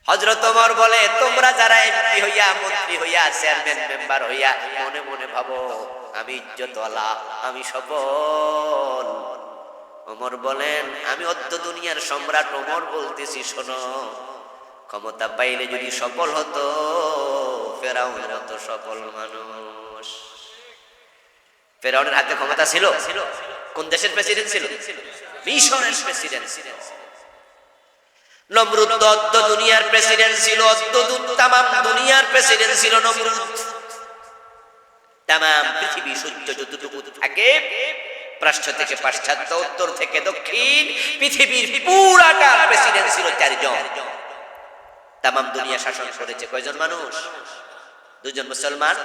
হযরত ওমর বলে, তোমরা যারা এমপি হইয়া, মন্ত্রী হইয়া, চেয়ারম্যান মেম্বার হইয়া মনে মনে ভাবো আমি ইজ্জতওয়ালা, আমি সফল। ওমর বলেন, আমি অদ্য দুনিয়ার সম্রাট ওমর বলতেছি, শোনো, ক্ষমতা পাইলে যদি সফল হতো ফেরাউনের মতো সফল মানুষ। ফেরাউনের হাতে ক্ষমতা ছিল? কোন দেশের প্রেসিডেন্ট ছিল? মিশরের প্রেসিডেন্ট ছিল। নমরুদ অদ্য দুনিয়ার প্রেসিডেন্ট ছিল, তামাম দুনিয়ার প্রেসিডেন্ট ছিল নমরুদ। তামাম পৃথিবী সূর্য যতটুকু থাকে, প্রাচ্য থেকে পাশ্চাত্য, উত্তর থেকে দক্ষিণ, পৃথিবীর পুরাটার প্রেসিডেন্ট ছিল 4 জন। তামাম দুনিয়া শাসন করেছে কয়জন মানুষ? 2 জন মুসলমান,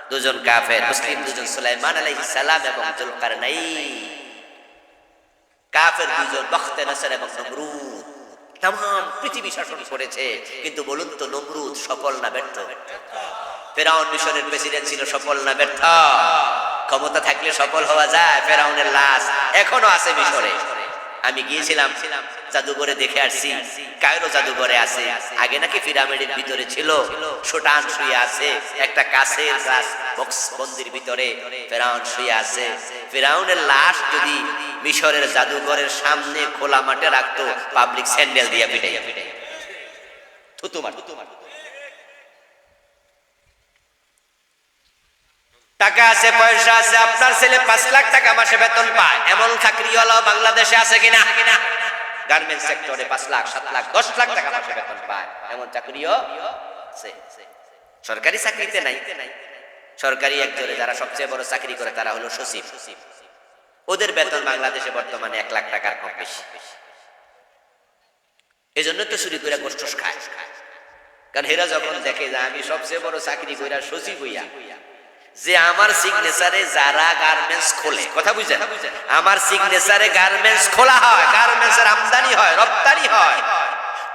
2 জন কাফের। মুসলিম 2 জন, সুলাইমান আলাইহিস সালাম এবং যুলকারনাইন। কাফের 2 জন, বখতে-নসর এবং নমরুদ। তামাম পৃথিবী শাসন করেছে। কিন্তু বলুন তো, নমরুদ সফল না ব্যর্থ? ফেরাউন মিশরের প্রেসিডেন্ট ছিল, সফল না ব্যর্থ? ক্ষমতা থাকলে সফল হওয়া যায়। ফেরাউনের লাশ এখনো আছে মিশরে। আমি গিয়েছিলাম জাদুঘরে, দেখে আসছি, কায়রো জাদুঘরে আছে। আগে নাকি পিরামিডের ভিতরে ছিল, সুটান শুয়ে আছে, একটা কাছের গ্লাস বক্স বন্দির ভিতরে ফেরাউন শুয়ে আছে। ফেরাউনের লাশ যদি মিশরের জাদুঘরের সামনে খোলা মাঠে রাখতো, পাবলিক স্যান্ডেল দিয়ে পিটাইয়া থুতু মার। টাকা আছে, পয়সা আছে, আপনার ছেলে 5 লাখ টাকা মাসে বেতন পায়, এমন চাকরিওয়ালা বাংলাদেশে আছে কিনা? গার্মেন্টস সেক্টরে 5 লাখ, 7 লাখ, 10 লাখ টাকা মাসে বেতন পায়, এমন চাকরিও আছে। সরকারি চাকরিতে নাই। সরকারি একজনে যারা সবচেয়ে বড় চাকরি করে তারা হলো সচিব। ওদের বেতন বাংলাদেশে বর্তমানে 1 লাখ টাকার কম বেশি। এজন্য তো চুরি করে গোষ্ঠ খায়। কারণ হেরা যখন দেখে যে আমি সবচেয়ে বড় চাকরি কইরা সচিব হইয়া, যে আমার সিগনেচারে যারা গার্মেন্টস খোলে, কথা বুঝেন, আমার সিগনেচারে গার্মেন্টস খোলা হয়, গার্মেন্টসের আমদানি হয়, রপ্তানি হয়,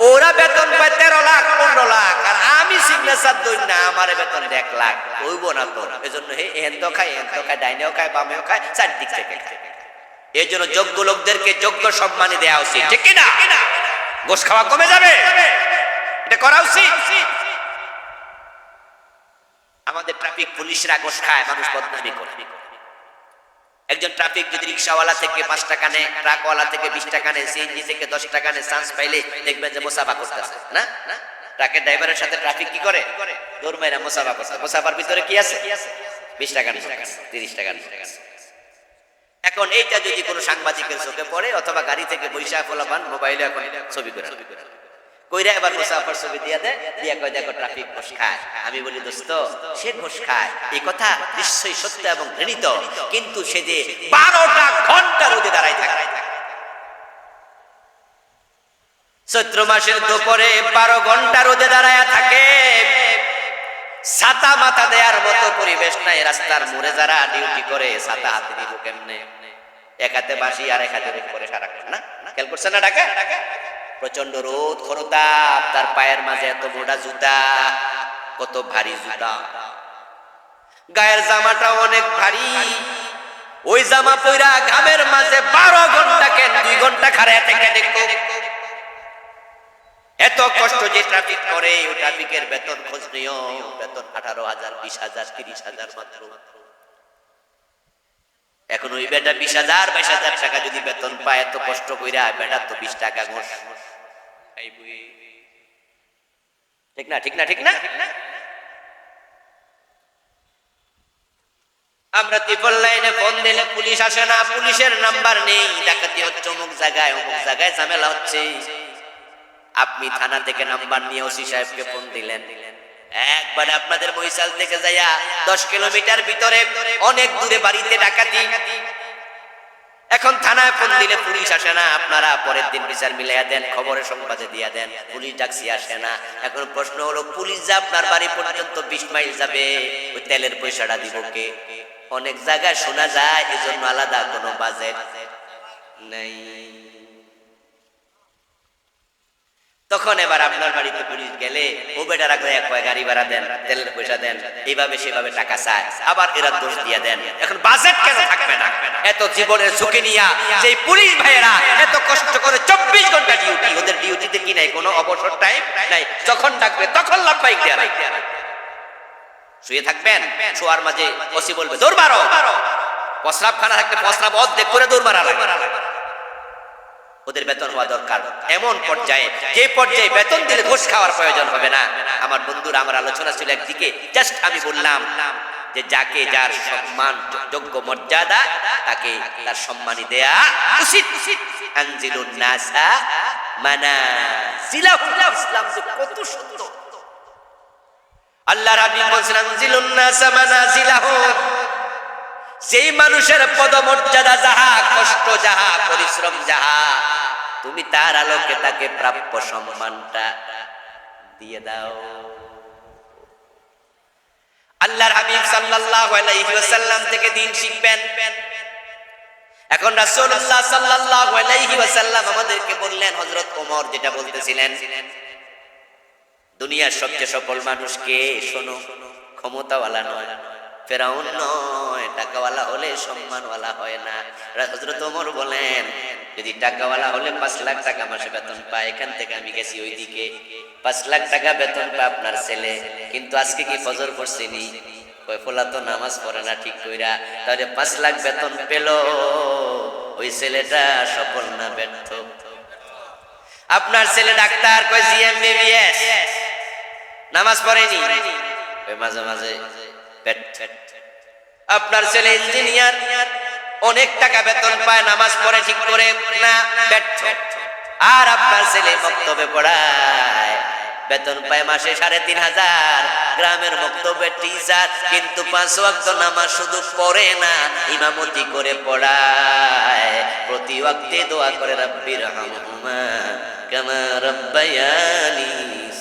ওরা বেতন পায় 13 লাখ, 15 লাখ, আর আমি সিগনেচার দই না, আমার বেতন 1 লাখ। হইব না তো। এজন্য হে এহেন খায়, ডাইনেও খায়, বামেও খায়, চারদিক থেকে খায়। এই জন্য যোগ্য লোকদেরকে যোগ্য সম্মানী দেওয়া উচিত, ঠিক কিনা? ঘুষ খাওয়া কমে যাবে, এটা করা উচিত। আমাদের ট্রাফিক পুলিশরা ঘুষ খায়, মানুষ বদনামি করে। একজন ট্রাফিক যদি রিকশাওয়ালা থেকে 5 টাকা নেয়, ট্রাকওয়ালা থেকে 20 টাকা নেয়, সিএনজি থেকে 10 টাকা নেয়, চান্স পাইলে দেখবেন যে মুসাফা করতেছে না? ট্রাকের ড্রাইভারের সাথে ট্রাফিক কি করে? দৌড় মাইরা মুসাফা করছে। মুসাফার ভিতরে কি আছে? 20 টাকা, 30 টাকা। এখন এইটা যদি কোনো সাংবাদিকের চোখে পড়ে, অথবা গাড়ি থেকে বৈশা ফলাবান মোবাইলে এখন ছবি করে কইরা এবার মুসাফার ছবি দিয়া দেয়, দিয়া কয় দেখো ট্রাফিক ঘুষ খায়। আমি বলি, দোস্ত, সে ঘুষ খায় এই কথা নিশ্চয়ই সত্য এবং ঘৃণিত, কিন্তু সে যে 12টা ঘন্টা রোদে দাঁড়ায় থাকে। চৈত্র মাসের দুপুরে 12 ঘন্টা রোদে দাঁড়ায় থাকে। ছাতা মাথা দেওয়ার মতো পরিবেশ নাই। রাস্তার মোড়ে যারা ডিউটি করে, ছাতা হাতে দিব কেমনে? এক হাতে বাঁশি আর এক হাতে করে সারাক্ষণ, না? খেয়াল করছেন না? ঢাকা প্রচন্ড রোদ, খরতাপ, তার পায়ের মাঝে এত মোটা জুতা, কত ভারী জুতা, গায়ের জামাটা অনেক ভারী। ওই জামা পইরা ঘামের মাঝে 12 ঘন্টা, কেন 2 ঘন্টা খাড়ায় থেকে দেখো। এত কষ্ট যে ট্রাফিক করে, ওই ট্রাফিকের বেতন খোঁজ নিও, বেতন 18,000, 20,000, 30,000 মাত্র। এখন ওই বেটা 20,000, 22,000 টাকা যদি বেতন পায়, এত কষ্ট কইরা, বেটা তো 20 টাকা ঘুষ। ঠিক না? ঠিক না? ঠিক না? আমরা ট্রিপল লাইনে ফোন দিলে পুলিশ আসে না, পুলিশের নাম্বার নেই, ডাকাতি হচ্ছে অমুক জায়গায়, অমুক জায়গায় ঝামেলা হচ্ছে। আপনি থানা থেকে নাম্বার নিয়ে ওসি সাহেবকে ফোন দিলেন, একবারে আপনাদের বৈশাল থেকে যাইয়া 10 কিলোমিটার ভিতরে অনেক দূরে বাড়িতে ডাকাতি। এখন থানায় ফোন দিলে পুলিশ আসে না, আপনারা পরের দিন বিচার মিলাইয়া দেন, খবরের সংবাদে দিয়া দেন, পুলিশ ডাকছি আসে না। এখন প্রশ্ন হলো, পুলিশ যে আপনার বাড়ি পর্যন্ত 20 মাইল যাবে, ওই তেলের পয়সাটা দিব কে? অনেক জায়গায় শোনা যায় এজন্য আলাদা কোনো বাজেট নেই। তখন এবার আপনার বাড়িতে পুলিশ গেলে ও বেটারা কয় গাড়ি ভাড়া দেন, তেলের পয়সা দেন, এইভাবে সেভাবে টাকা চায়, আবার এরা দোষ দিয়ে দেন। এখন বাজেট কেন থাকবে না? এত জীবনের ঝুঁকি নিয়া যে পুলিশ ভাইয়েরা এত কষ্ট করে 24 ঘন্টা ডিউটি, ওদের ডিউটিতে কি নাই কোনো অবসর টাইম নাই, যখন ডাকবে তখন লাফাই দেয়া। শুয়ে থাকবেন, শোয়ার মাঝে ওসি বলবে দৌড় মারো, প্রস্রাব খানা থাকলে প্রস্রাব অর্ধেক করে দৌড় মারা লাগে। ওদের বেতন হওয়া দরকার এমন পর্যায়ে, যে পর্যায়ে বেতন দিলে ঘুষ খাওয়ার প্রয়োজন হবে না। আমার বন্ধুরা, আমার আলোচনা ছিল একদিকে, জাস্ট আমি বললাম যে যাকে যার সম্মান যোগ্য মর্যাদা তাকে তার সম্মানই দেয়া উচিত। আনজিলুন নাসা মানাজিলাহুম, ইসলাম যে কত সুন্দর। আল্লাহর হাবিব বলেছেন আনজিলুন নাসা মানাজিলাহুম, যেই মানুষের পদমর্যাদা যাহা, কষ্ট যাহা, পরিশ্রম যাহা, তুমি তার আলোকে তাকে প্রাপ্য সম্মানটা দিয়ে দাও। আল্লাহর হাবিব সাল্লাল্লাহু আলাইহি ওয়াসাল্লাম থেকে দিন শিখবেন। এখন রাসূলুল্লাহ সাল্লাল্লাহু আলাইহি ওয়াসাল্লাম আমাদেরকে বললেন, হযরত ওমর যেটা বলতেছিলেন, দুনিয়ার সবচেয়ে সফল মানুষ কে? শোনো, ক্ষমতাওয়ালা নয়, ফেরাউন নয়, টাকাওয়ালা হলে সম্মানওয়ালা হয় না। হযরত ওমর বলেন, যদি টাকাওয়ালা হলে 5 লাখ টাকা মাসে বেতন পায়, এখান থেকে আমি গেছি ওইদিকে, 5 লাখ টাকা বেতন পায় আপনার ছেলে, কিন্তু আজকে কি ফজর পড়ছেনি? কয় ফোলা তো নামাজ পড়ে না ঠিক কইরা, তাহলে 5 লাখ বেতন পেল, ওই ছেলেটা সফল না ব্যর্থ? আপনার ছেলে ডাক্তার, কয় জিএমবিবিএস, নামাজ পড়েনি, কয় মাঝে মাঝে ব্যর্থ। আপনার ছেলে ইঞ্জিনিয়ার, অনেক টাকা বেতন পায়, নামাজ পড়ে ঠিক করে না, ব্যর্থ। আর আপনার ছেলে মক্তবে পড়ায়, বেতন পায় মাসে 3,500, গ্রামের মক্তবে টিচার, কিন্তু 5 ওয়াক্ত নামাজ শুধু পড়ে না, ইমামতি করে পড়ায়, প্রতি ওয়াক্তে দোয়া করে রাব্বির হামহুমা কামা রাব্বায়ানি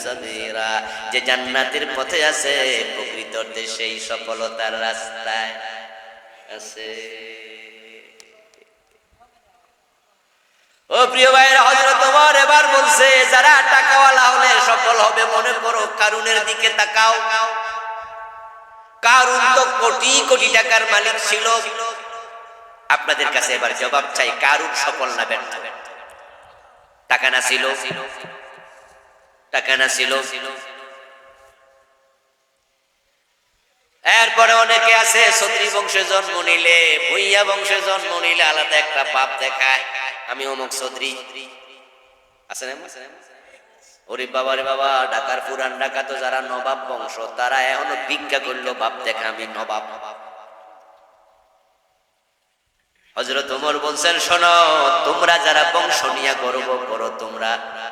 সগীরা। যে জান্নাতের পথে আছে, প্রকৃত অর্থে সেই সফলতার রাস্তায় আছে। ও প্রিয় ভাইরা, হযরত ওমর এবার বলছে, যারা টাকাওয়ালা হলে সফল হবে, মনে করো কারুনের দিকে তাকাও। কারুন তো কোটি কোটি টাকার মালিক ছিল। আপনাদের কাছে এবার জবাব চাই, কারুন সফল না ব্যর্থ? টাকা না ছিল, টাকা না ছিল। এরপরে অনেকে আছে ছত্রী বংশে জন্ম নিলে, ভুইয়া বংশে জন্ম নিলে আলাদা একটা পাপ দেখায়, আমি অমুক ছত্রী। আছে না? ওরে বাবা রে বাবা, ঢাকার পুরান ঢাকা তো যারা নবাব বংশ, তারা এখনো ভিক্ষা করলো বাপ দেখা, আমি নবাব। হযরত ওমর বলছেন, শোনো, তোমরা যারা বংশ নিয়ে গর্ব করো, তোমরা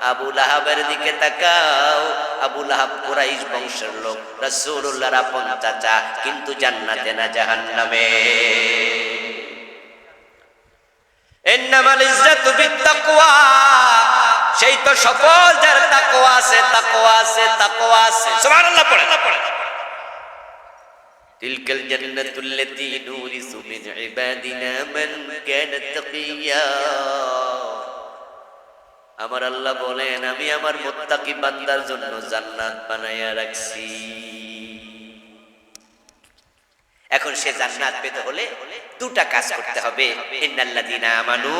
আবু লাহাবের দিকে তাকাও। আবু লাহাব কুরাইশ বংশের লোক, রাসূলুল্লাহর আপন চাচা, কিন্তু জান্নাতে না জাহান্নামে। ইন্নামাল ইজ্জাতু বিত্তাকওয়া, সেই তো সফল যার তাকওয়া আছে, তাকওয়া আছে, তাকওয়া আছে। সুবহানাল্লাহ পড়ে। তিলকাল জান্নাতুল্লাতী নুরিসু মিন ইবাদিনা মান কানা তাকিয়া। আমার আল্লাহ বলেন, আমি আমার মুত্তাকি বান্দার জন্য জান্নাত বানায়া রাখছি। এখন সে জান্নাত পেতে হলে দুটা কাজ করতে হবে, ইন্নাল্লাযীনা আমানু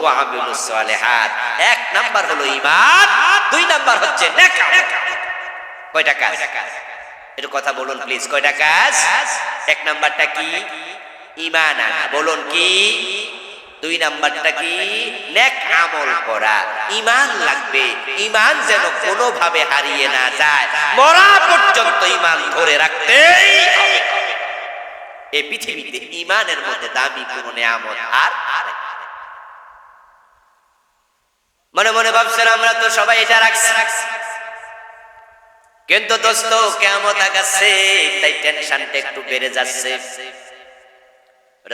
ওয়া আমিলুস সালিহাত। 1 নাম্বার হলো ঈমান, 2 নাম্বার হচ্ছে নেক আমল। কয়টা কাজ? একটু কথা বলুন প্লিজ, কয়টা কাজ? 1 নাম্বারটা কি? ঈমান আনা। বলুন কি? 2 নাম্বারটা কি? নেক আমল করা। ঈমান লাগবে, ঈমান যেন কোনোভাবে হারিয়ে না যায়, মরা পর্যন্ত ঈমান ধরে রাখতেই হবে। এই পৃথিবীতে ঈমানের মধ্যে দামি কোনো নিয়ামত আর মনে মনে ভাবছেন আমরা তো সবাই এটা রাখছি, কিন্তু দোস্ত কিয়ামত আগাছে, তাই টেনশনটা একটু বেড়ে যাচ্ছে।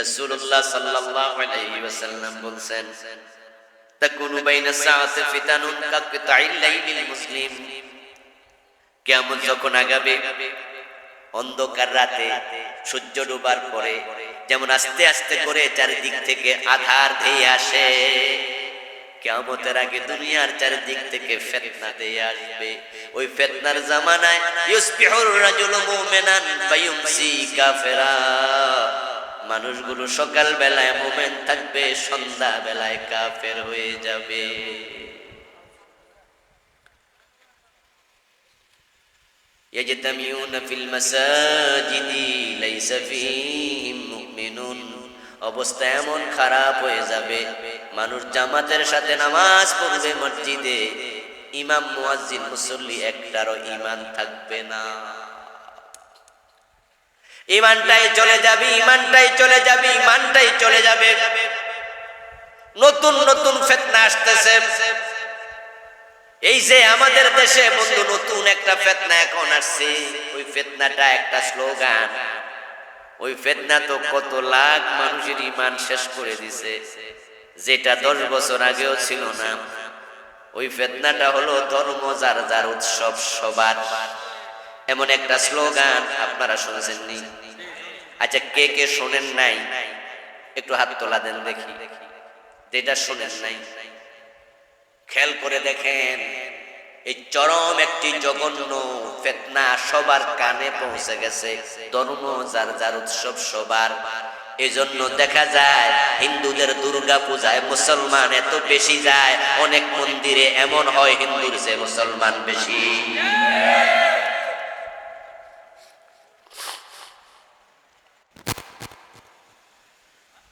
রাসূলুল্লাহ সাল্লাল্লাহু আলাইহি ওয়াসাল্লাম বলেন, তাকুনু বাইনা সাআতি ফিতানুন কাকতাইল লাইলিল মুসলিম। কিয়ামত যখন আগাবে, অন্ধকার রাতে সূর্য ডোবার পরে যেমন আস্তে আস্তে করে চারিদিক থেকে আধার ধেয়ে আসে, কিয়ামতের আগে দুনিয়ার চারিদিক থেকে ফিতনা দিয়ে আসবে। ওই ফিতনার জামানায় ইউসবিহুর রাজুলু মুমিনান ফায়ুমসি কাফিরা, মানুষগুলো সকাল বেলায় মুমিন থাকবে, সন্ধ্যা বেলায় কাফের হয়ে যাবে। ইয়াজতামিউনা ফিল মাসাজিদি লাইসা ফীহিম মুমিনুন, অবস্থা এমন খারাপ হয়ে যাবে, মানুষ জামাতের সাথে নামাজ পড়বে মসজিদে, ইমাম মুয়াজ্জিন মুসল্লি একটারও ঈমান থাকবে না। ঈমানটাই চলে যাবে, ঈমানটাই চলে যাবে, ঈমানটাই চলে যাবে। নতুন নতুন ফিতনা আসতেছে। এই যে আমাদের দেশে বন্ধু নতুন একটা ফিতনা এখন আসছে, ওই ফিতনাটা একটা স্লোগান। ওই ফিতনা তো কত লাখ মানুষের ঈমান শেষ করে দিছে, যেটা 10 বছর আগেও ছিল না। ওই ফিতনাটা হলো ধর্ম যার যার, উৎসব সবার, এমন একটা স্লোগান। আপনারা শুনছেন নি? আচ্ছা, কে কে শোনেন নাই একটু হাত তোলা দেন দেখি, যেটা শোনেন নাই। খেয়াল করে দেখেন, এই চরম একটি জঘন্য ফিতনা সবার কানে পৌঁছে গেছে। ধর্ম যার যার, উৎসব সবার। এজন্য দেখা যায় হিন্দুদের দুর্গা পূজায় মুসলমান এত বেশি যায়, অনেক মন্দিরে এমন হয় হিন্দুর চেয়ে মুসলমান বেশি।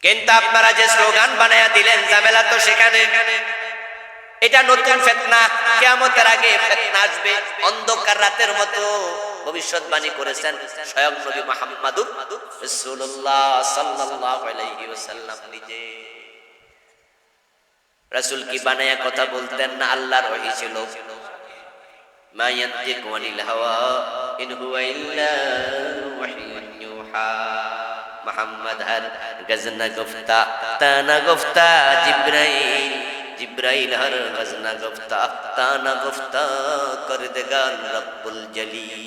কিন্তু আপনারা যে স্লোগান বানায়া দিলেন, ঝামেলা তো সেখানে। এটা নতুন ফিতনা, কিয়ামতের আগে ফিতনা আসবে অন্ধকার রাতের মতো। ভবিষ্যৎবাণী করেছেন স্বয়ং নবী মুহাম্মদুর রাসূলুল্লাহ সাল্লাল্লাহু আলাইহি ওয়াসাল্লাম নিজে। রাসূল কি বানায়া কথা বলতেন না, আল্লাহর ওহী ছিল। মা ইয়ানতিকু আনিল হাওয়া ইন হুয়া ইল্লা ওয়াহয়ুন ইউহা। মুহাম্মদ হর গজনা গুফতা তানা গুফতা জিব্রাইল, जिब्राइल हर गजना गुफ्ता ताना गुफ्ता कर देगा रब्बुल जलील।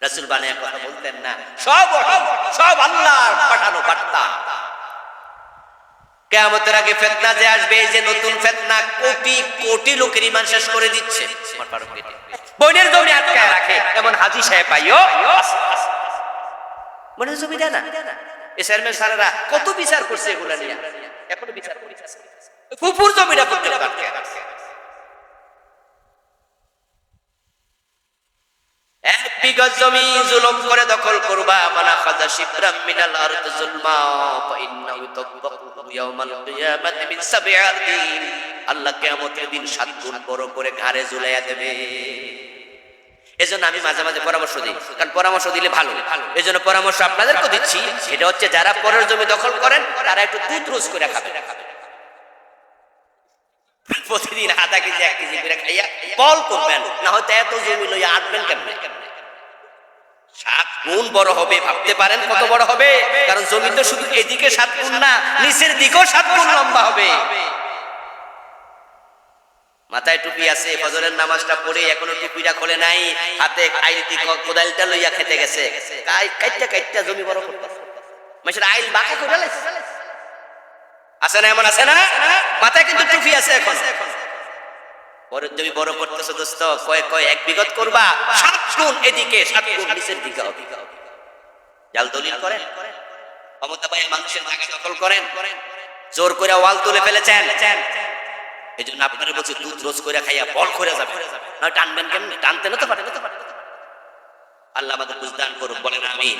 रसूल बाने কথা বলতেন না, সব আল্লাহর পাঠানো বার্তা। কিয়ামতের আগে ফিতনা যে আসবে, এই যে নতুন ফিতনা, কোটি কোটি লোকের ঈমান শেষ করে দিচ্ছে। আমার পারো কেটে বনের জমি আটকায় রাখে, এমন হাজী সাহেব পাইও বনের জমি দেয় না। এই চেয়ারম্যান সারারা কত বিচার করছে এগুলা নিয়ে, এখনো বিচার করছে। ফুপুর জমিটা করতে পারছে। এক বিঘা জমি জুলুম করে দখল করবা, মানা খাযা শিবরাম মিনাল আরদ যুলমা ফাইন্নাহু তাকবাহু ইয়াওমাল কিয়ামাতি মিন সাব'i আরদিন। আল্লাহ কিয়ামতের দিন 7 গুণ বড় করে ঘাড়ে ঝুলাইয়া দেবে। এজন্য আমি মাঝে মাঝে পরামর্শ দিই, কারণ পরামর্শ দিলে ভালো। এজন্য পরামর্শ আপনাদেরকে দিচ্ছি, সেটা হচ্ছে যারা পরের জমি দখল করেন তারা একটু দুধ রোজ করে খাবেন। প্রতিদিন আধা কেজি 1 কেজি করে খাইয়া বল করবেন, না হয়তো এত জমি লইয়া আটবেন কেমনে? 7 গুণ বড় হবে। ভাবতে পারেন কত বড় হবে? কারণ জমি তো শুধু এদিকে 7 গুণ না, নিচের দিকেও 7 গুণ লম্বা হবে। মাথায় টুপি আছে, ফজরের নামাজটা পড়ে এখনো টুপিটা খোলে নাই, হাতে আইলটি কোদালটা লইয়া খেতে গেছে, কাইটটা কাইটটা জমি বড় করতেছে। মানুষের আইল বাঁকা করে লাইছে, আছে না? এমন আছে না? মাথায় কিন্তু টুপি আছে এখন। পরের জমি বড় করতেছে দোস্ত, কয় 1 বিঘত করবা, 7 গুণ এদিকে, 7 গুণ নিচের দিকে হবে। জাল দলিল করেন, ক্ষমতা পায় মানুষের জায়গা দখল করেন, জোর করে ওয়াল তুলে ফেলেছেন। এজন্য আপনারা বলছি দুধ রোজ করে খাইয়া বল করে যাবে, না টানবেন কেমনে? টানতে না তো পারে। আল্লাহ আমাদের বুঝদান করুন, বলেন আমিন।